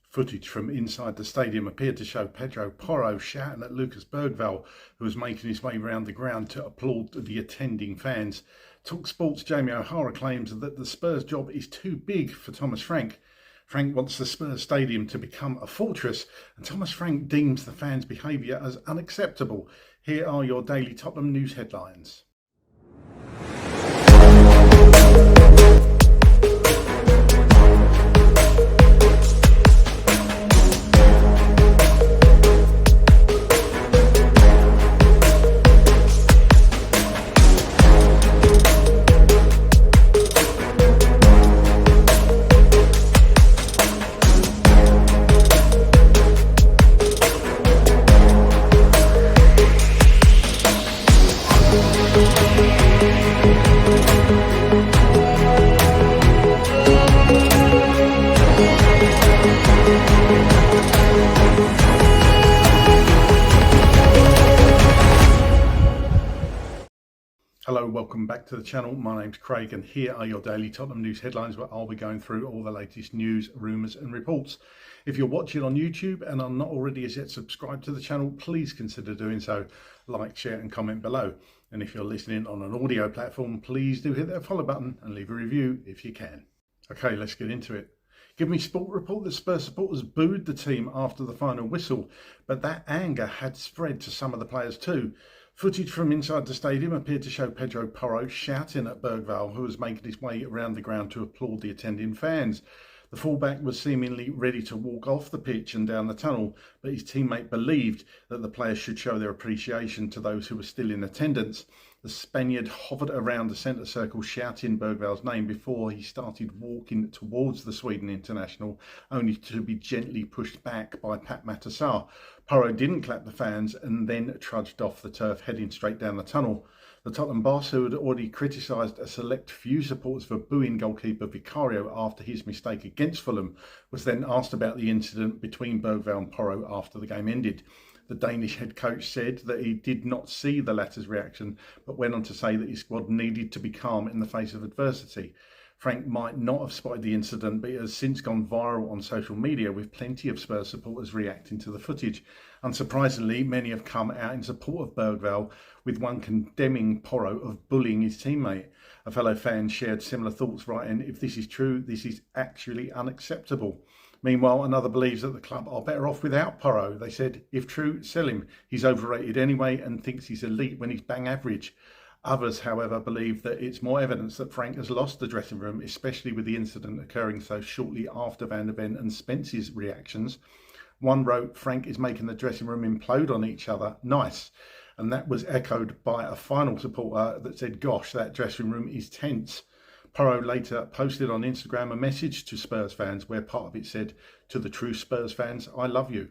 Footage from inside the stadium appeared to show Pedro Porro shouting at Bergvall, who was making his way around the ground to applaud the attending fans. TalkSport's Jamie O'Hara claims that the Spurs job is too big for Thomas Frank. Frank wants the Spurs stadium to become a fortress, and Thomas Frank deems the fans' behaviour as unacceptable. Here are your daily Tottenham news headlines. Hello, welcome back to the channel. My name's Craig and here are your daily Tottenham news headlines where I'll be going through all the latest news, rumours and reports. If you're watching on YouTube and are not already as yet subscribed to the channel, please consider doing so. Like, share and comment below. And if you're listening on an audio platform, please do hit that follow button and leave a review if you can. Okay, let's get into it. Give Me Sport report that Spurs supporters booed the team after the final whistle, but that anger had spread to some of the players too. Footage from inside the stadium appeared to show Pedro Porro shouting at Bergvall, who was making his way around the ground to applaud the attending fans. The fullback was seemingly ready to walk off the pitch and down the tunnel, but his teammate believed that the players should show their appreciation to those who were still in attendance. The Spaniard hovered around the centre circle shouting Bergvall's name before he started walking towards the Sweden international, only to be gently pushed back by Pat Matassar. Porro didn't clap the fans and then trudged off the turf, heading straight down the tunnel. The Tottenham boss, who had already criticised a select few supporters for booing goalkeeper Vicario after his mistake against Fulham, was then asked about the incident between Bergvall and Porro after the game ended. The Danish head coach said that he did not see the latter's reaction, but went on to say that his squad needed to be calm in the face of adversity. Frank might not have spotted the incident, but it has since gone viral on social media, with plenty of Spurs supporters reacting to the footage. Unsurprisingly, many have come out in support of Bergvall, with one condemning Porro of bullying his teammate. A fellow fan shared similar thoughts, writing, "If this is true, this is actually unacceptable." Meanwhile, another believes that the club are better off without Porro. They said, "If true, sell him. He's overrated anyway and thinks he's elite when he's bang average." Others, however, believe that it's more evidence that Frank has lost the dressing room, especially with the incident occurring so shortly after Van der Ven and Spence's reactions. One wrote, "Frank is making the dressing room implode on each other. Nice." And that was echoed by a final supporter that said, "Gosh, that dressing room is tense." Porro later posted on Instagram a message to Spurs fans where part of it said, "To the true Spurs fans, I love you."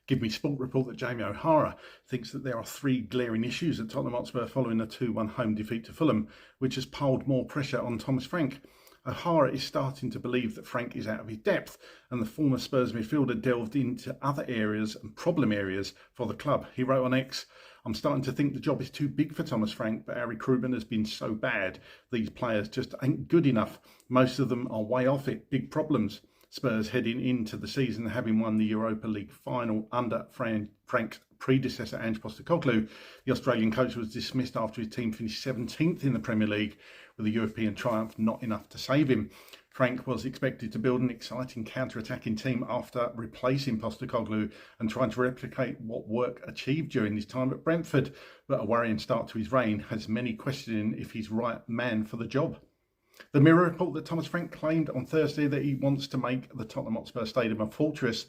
Give Me Sport report that Jamie O'Hara thinks that there are three glaring issues at Tottenham Hotspur following a 2-1 home defeat to Fulham, which has piled more pressure on Thomas Frank. O'Hara is starting to believe that Frank is out of his depth, and the former Spurs midfielder delved into other areas and problem areas for the club. He wrote on X, "I'm starting to think the job is too big for Thomas Frank, but our recruitment has been so bad. These players just ain't good enough. Most of them are way off it. Big problems." Spurs heading into the season having won the Europa League final under Frank's predecessor Ange Postecoglou. The Australian coach was dismissed after his team finished 17th in the Premier League, with a European triumph not enough to save him. Frank was expected to build an exciting counter-attacking team after replacing Postecoglou and trying to replicate what work achieved during his time at Brentford, but a worrying start to his reign has many questioning if he's right man for the job. The Mirror report that Thomas Frank claimed on Thursday that he wants to make the Tottenham Hotspur Stadium a fortress.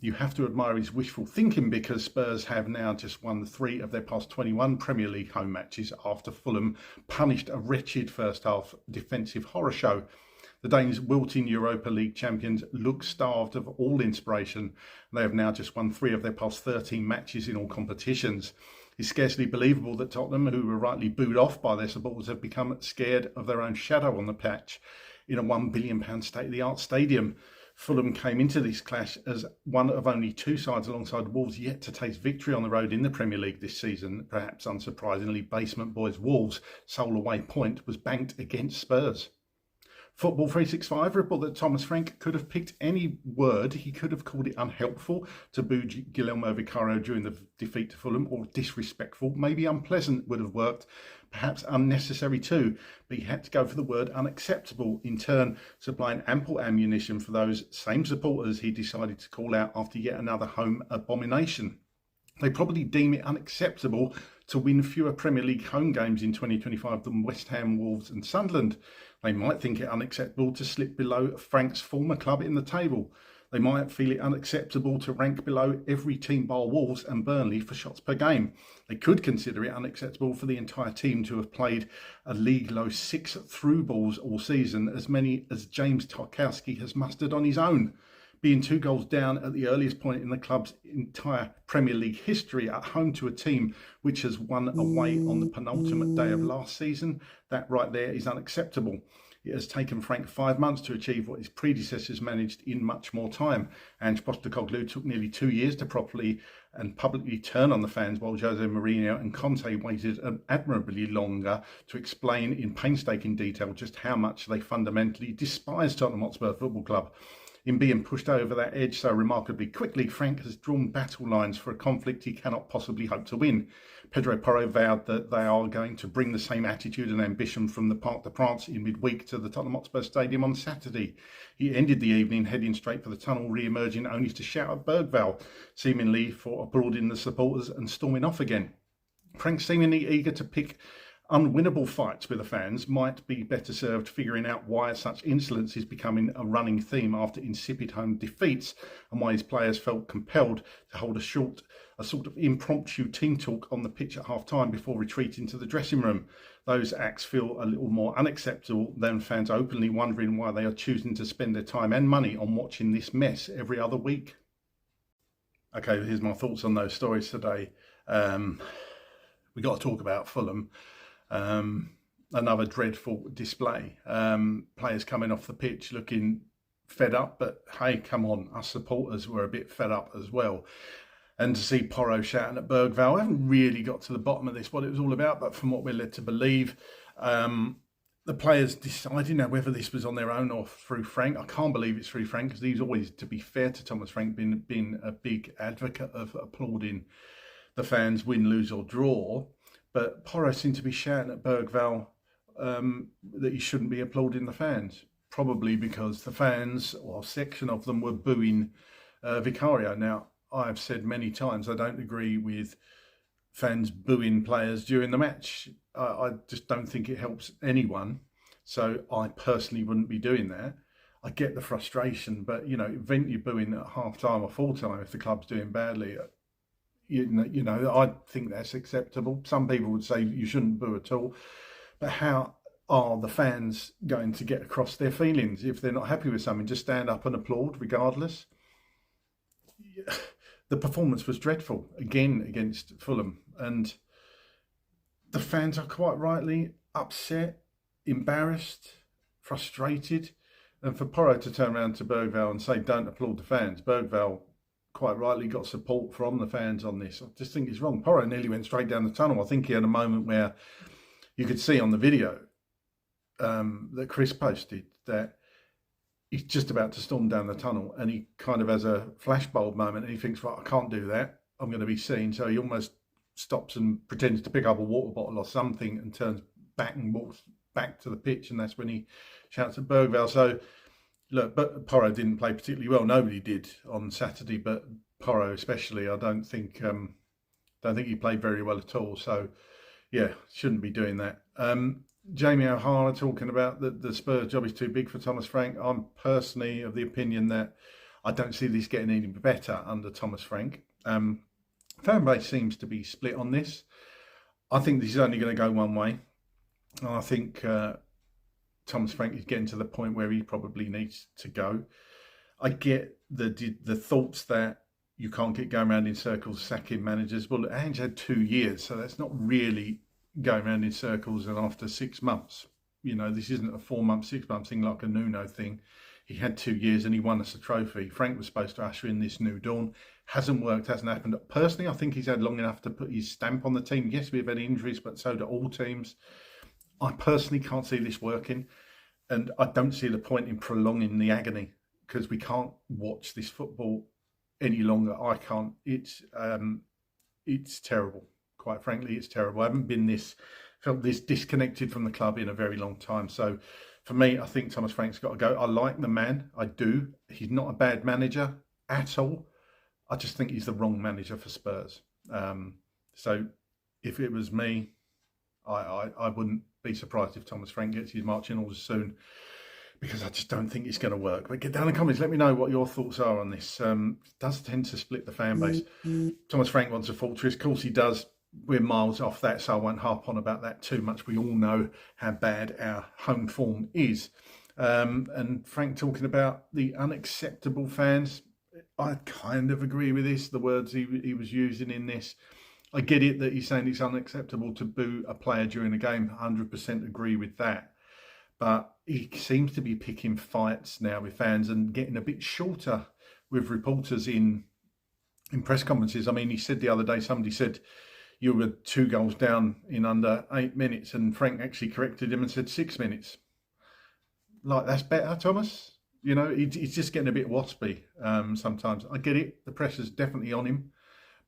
You have to admire his wishful thinking, because Spurs have now just won 3 of their past 21 Premier League home matches after Fulham punished a wretched first half defensive horror show. The Danes, wilting Europa League champions, look starved of all inspiration. They have now just won 3 of their past 13 matches in all competitions. It's scarcely believable that Tottenham, who were rightly booed off by their supporters, have become scared of their own shadow on the patch in a £1 billion state-of-the-art stadium. Fulham came into this clash as one of only 2 sides alongside Wolves yet to taste victory on the road in the Premier League this season. Perhaps unsurprisingly, basement boys Wolves' sole away point was banked against Spurs. Football 365 report that Thomas Frank could have picked any word. He could have called it unhelpful to boo Guillermo Vicario during the defeat to Fulham, or disrespectful. Maybe unpleasant would have worked, perhaps unnecessary too, but he had to go for the word unacceptable, in turn supplying ample ammunition for those same supporters he decided to call out after yet another home abomination. They probably deem it unacceptable to win fewer Premier League home games in 2025 than West Ham, Wolves and Sunderland. They might think it unacceptable to slip below Frank's former club in the table. They might feel it unacceptable to rank below every team bar Wolves and Burnley for shots per game. They could consider it unacceptable for the entire team to have played a league low 6 through balls all season, as many as James Tarkowski has mustered on his own. Being 2 goals down at the earliest point in the club's entire Premier League history at home to a team which has won away on the penultimate day of last season, that right there is unacceptable. It has taken Frank 5 months to achieve what his predecessors managed in much more time. Ange Postecoglou took nearly 2 years to properly and publicly turn on the fans, while Jose Mourinho and Conte waited admirably longer to explain in painstaking detail just how much they fundamentally despise Tottenham Hotspur Football Club. In being pushed over that edge so remarkably quickly, Frank has drawn battle lines for a conflict he cannot possibly hope to win. Pedro Porro vowed that they are going to bring the same attitude and ambition from the Parc des Princes in midweek to the Tottenham Hotspur Stadium on Saturday. He ended the evening heading straight for the tunnel, re-emerging only to shout at Bergvall, seemingly for applauding the supporters and storming off again. Frank, seemingly eager to pick unwinnable fights with the fans, might be better served figuring out why such insolence is becoming a running theme after insipid home defeats, and why his players felt compelled to hold a sort of impromptu team talk on the pitch at half-time before retreating to the dressing room. Those acts feel a little more unacceptable than fans openly wondering why they are choosing to spend their time and money on watching this mess every other week. Okay, here's my thoughts on those stories today. We got to talk about Fulham. Another dreadful display. Players coming off the pitch looking fed up, but hey, come on, us supporters were a bit fed up as well. And to see Porro shouting at Bergvall, I haven't really got to the bottom of this, what it was all about, but from what we're led to believe, the players deciding now whether this was on their own or through Frank. I can't believe it's through Frank, because he's always, to be fair to Thomas Frank, been a big advocate of applauding the fans win, lose or draw. But Porro seemed to be shouting at Bergvall that he shouldn't be applauding the fans, probably because the fans, or a section of them, were booing Vicario. Now, I've said many times I don't agree with fans booing players during the match. I just don't think it helps anyone. So I personally wouldn't be doing that. I get the frustration, but, vent your booing at half-time or full-time if the club's doing badly. You know, I think that's acceptable. Some people would say you shouldn't boo at all. But how are the fans going to get across their feelings if they're not happy with something? Just stand up and applaud regardless. The performance was dreadful, again, against Fulham. And the fans are quite rightly upset, embarrassed, frustrated. And for Porro to turn around to Bergvall and say, don't applaud the fans, Bergvall quite rightly got support from the fans on this. I just think it's wrong. Porro nearly went straight down the tunnel. I think he had a moment where you could see on the video that Chris posted that he's just about to storm down the tunnel, and he kind of has a flashbulb moment and he thinks, right, I can't do that. I'm going to be seen. So he almost stops and pretends to pick up a water bottle or something and turns back and walks back to the pitch, and that's when he shouts at Bergvall. So look, but Porro didn't play particularly well. Nobody did on Saturday, but Porro especially. I don't think he played very well at all. So, yeah, shouldn't be doing that. Jamie O'Hara talking about that the Spurs job is too big for Thomas Frank. I'm personally of the opinion that I don't see this getting any better under Thomas Frank. Fan base seems to be split on this. I think this is only going to go one way. I think Thomas Frank is getting to the point where he probably needs to go. I get the thoughts that you can't get going around in circles sacking managers. Well, Ange had 2 years, so that's not really going around in circles. And after 6 months, this isn't a 4 month, 6 month thing like a Nuno thing. He had 2 years and he won us a trophy. Frank was supposed to usher in this new dawn. Hasn't worked, hasn't happened. Personally, I think he's had long enough to put his stamp on the team. Yes, we've had injuries, but so do all teams. I personally can't see this working. and I don't see the point in prolonging the agony, because we can't watch this football any longer. I can't. It's terrible. Quite frankly, it's terrible. I haven't felt this disconnected from the club in a very long time. So for me, I think Thomas Frank's got to go. I like the man. I do. He's not a bad manager at all. I just think he's the wrong manager for Spurs. So if it was me, I wouldn't be surprised if Thomas Frank gets his marching orders soon, because I just don't think it's going to work. But get down in the comments, let me know what your thoughts are on this. It does tend to split the fan base. Thomas Frank wants a fortress. Of course he does. We're miles off that, so I won't harp on about that too much. We all know how bad our home form is. And Frank talking about the unacceptable fans, I kind of agree with this, the words he was using in this. I get it that he's saying it's unacceptable to boo a player during a game. 100% agree with that. But he seems to be picking fights now with fans and getting a bit shorter with reporters in press conferences. I mean, he said the other day, somebody said you were 2 goals down in under 8 minutes, and Frank actually corrected him and said 6 minutes. Like, that's better, Thomas? You know, he's just getting a bit waspy sometimes. I get it. The pressure's definitely on him.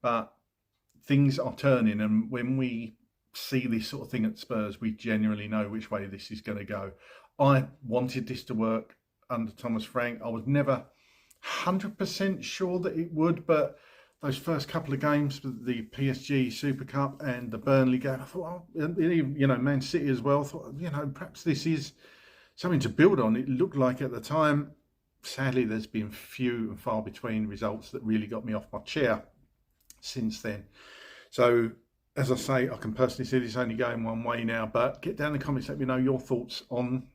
But things are turning, and when we see this sort of thing at Spurs, we genuinely know which way this is going to go. I wanted this to work under Thomas Frank. I was never 100% sure that it would, but those first couple of games, the PSG Super Cup and the Burnley game, I thought, you know, Man City as well, I thought, you know, perhaps this is something to build on. It looked like at the time. Sadly, there's been few and far between results that really got me off my chair since then. So, as I say, I can personally see this only going one way now, but get down in the comments, let me know your thoughts on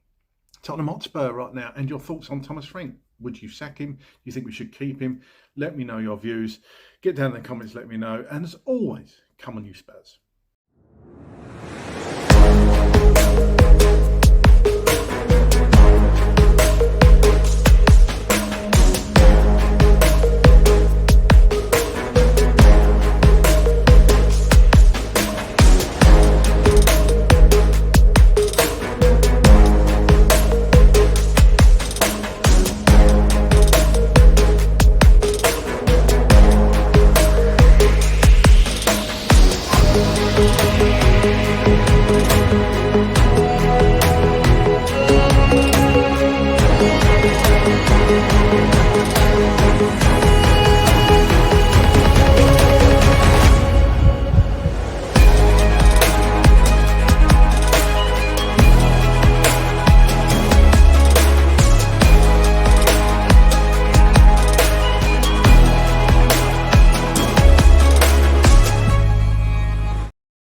Tottenham Hotspur right now and your thoughts on Thomas Frank. Would you sack him? Do you think we should keep him? Let me know your views. Get down in the comments, let me know. And as always, come on you Spurs.